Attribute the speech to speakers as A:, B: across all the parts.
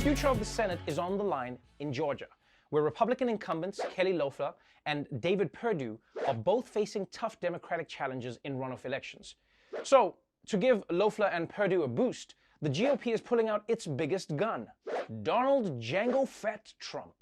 A: future of the Senate is on the line in Georgia, where Republican incumbents Kelly Loeffler and David Perdue are both facing tough Democratic challenges in runoff elections. So, to give Loeffler and Perdue a boost, the GOP is pulling out its biggest gun, Donald Django Fat Trump.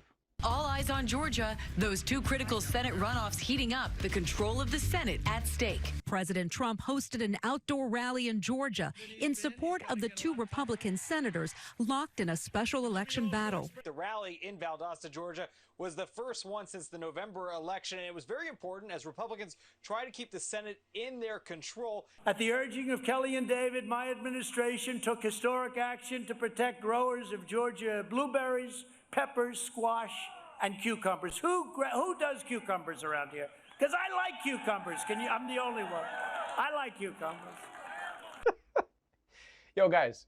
B: All eyes on Georgia. Those two critical Senate runoffs heating up, the control of the Senate at stake.
C: President Trump hosted an outdoor rally in Georgia in support of the two Republican senators locked in a special election battle.
D: The rally in Valdosta, Georgia, was the first one since the November election, and it was very important as Republicans try to keep the Senate in their control.
E: At the urging of Kelly and David, my administration took historic action to protect growers of Georgia blueberries, peppers, squash, and cucumbers. Who does cucumbers around here? Because I like cucumbers. I'm the only one. I like cucumbers.
A: Yo, guys,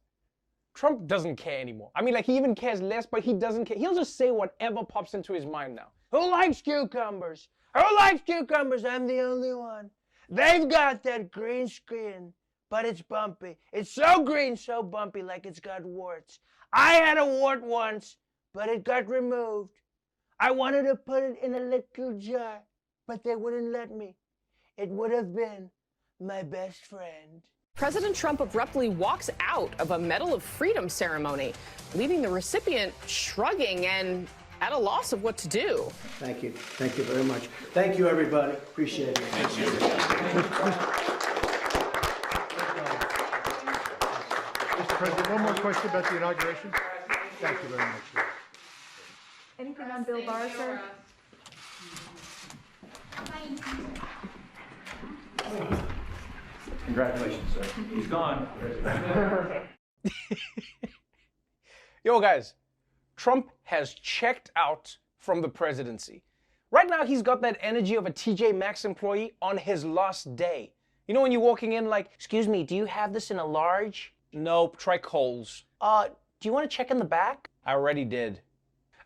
A: Trump doesn't care anymore. I mean, like, he even cares less, but he doesn't care. He'll just say whatever pops into his mind now. Who likes cucumbers? Who likes cucumbers? I'm the only one. They've got that green skin, but it's bumpy. It's so green, so bumpy, like it's got warts. I had a wart once, but it got removed. I wanted to put it in a little jar, but they wouldn't let me. It would have been my best friend.
F: President Trump abruptly walks out of a Medal of Freedom ceremony, leaving the recipient shrugging and at a loss of what to do.
E: Thank you. Thank you very much. Thank you, everybody. Appreciate it. Thank you.
G: Mr. President, one more question about the inauguration. Thank you very much.
H: Anything on Bill Barr, sir?
I: Congratulations, sir. He's gone.
A: Yo, guys, Trump has checked out from the presidency. Right now, he's got that energy of a TJ Maxx employee on his last day. You know when you're walking in like, excuse me, do you have this in a large? Nope, try Kohl's. Do you want to check in the back? I already did.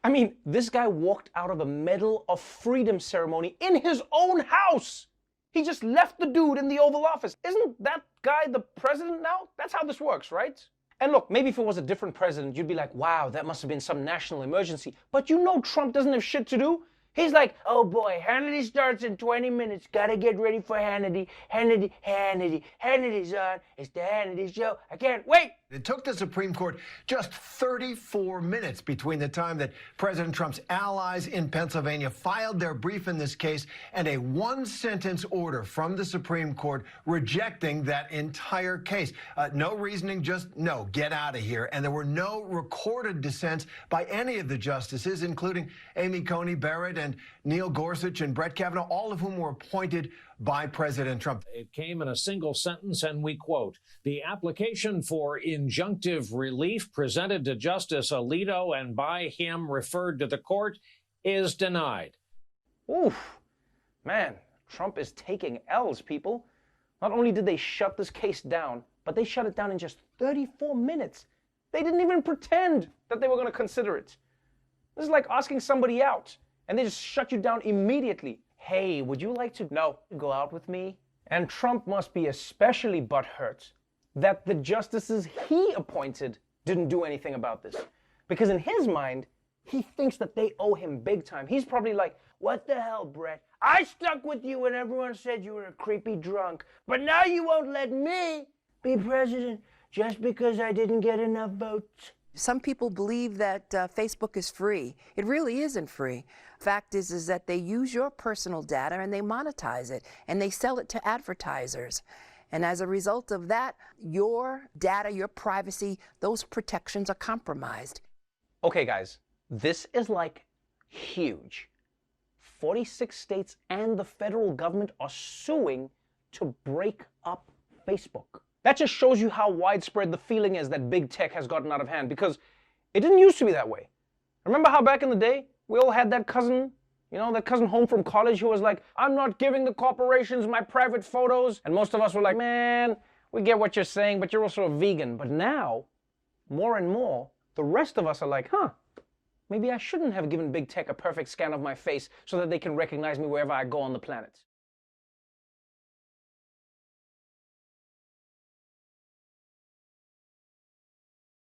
A: I mean, this guy walked out of a Medal of Freedom ceremony in his own house. He just left the dude in the Oval Office. Isn't that guy the president now? That's how this works, right? And look, maybe if it was a different president, you'd be like, wow, that must have been some national emergency. But you know Trump doesn't have shit to do. He's like, oh boy, Hannity starts in 20 minutes. Gotta get ready for Hannity. Hannity's on. It's the Hannity show. I can't wait.
J: It took the Supreme Court just 34 minutes between the time that President Trump's allies in Pennsylvania filed their brief in this case and a one-sentence order from the Supreme Court rejecting that entire case. No reasoning, just no, get out of here. And there were no recorded dissents by any of the justices, including Amy Coney Barrett and Neil Gorsuch and Brett Kavanaugh, all of whom were appointed by President Trump.
K: It came in a single sentence, and we quote, "The application for injunctive relief presented to Justice Alito and by him referred to the court is denied."
A: Oof, man, Trump is taking L's, people. Not only did they shut this case down, but they shut it down in just 34 minutes. They didn't even pretend that they were going to consider it. This is like asking somebody out, and they just shut you down immediately. Hey, would you like to go out with me? And Trump must be especially butthurt that the justices he appointed didn't do anything about this. Because in his mind, he thinks that they owe him big time. He's probably like, what the hell, Brett? I stuck with you when everyone said you were a creepy drunk, but now you won't let me be president just because I didn't get enough votes.
L: Some people believe that Facebook is free. It really isn't free. Fact is that they use your personal data and they monetize it and they sell it to advertisers. And as a result of that, your data, your privacy, those protections are compromised.
A: Okay, guys, this is like huge. 46 states and the federal government are suing to break up Facebook. That just shows you how widespread the feeling is that big tech has gotten out of hand, because it didn't used to be that way. Remember how back in the day, we all had that cousin, that cousin home from college who was like, I'm not giving the corporations my private photos. And most of us were like, man, we get what you're saying, but you're also a vegan. But now, more and more, the rest of us are like, maybe I shouldn't have given big tech a perfect scan of my face so that they can recognize me wherever I go on the planet.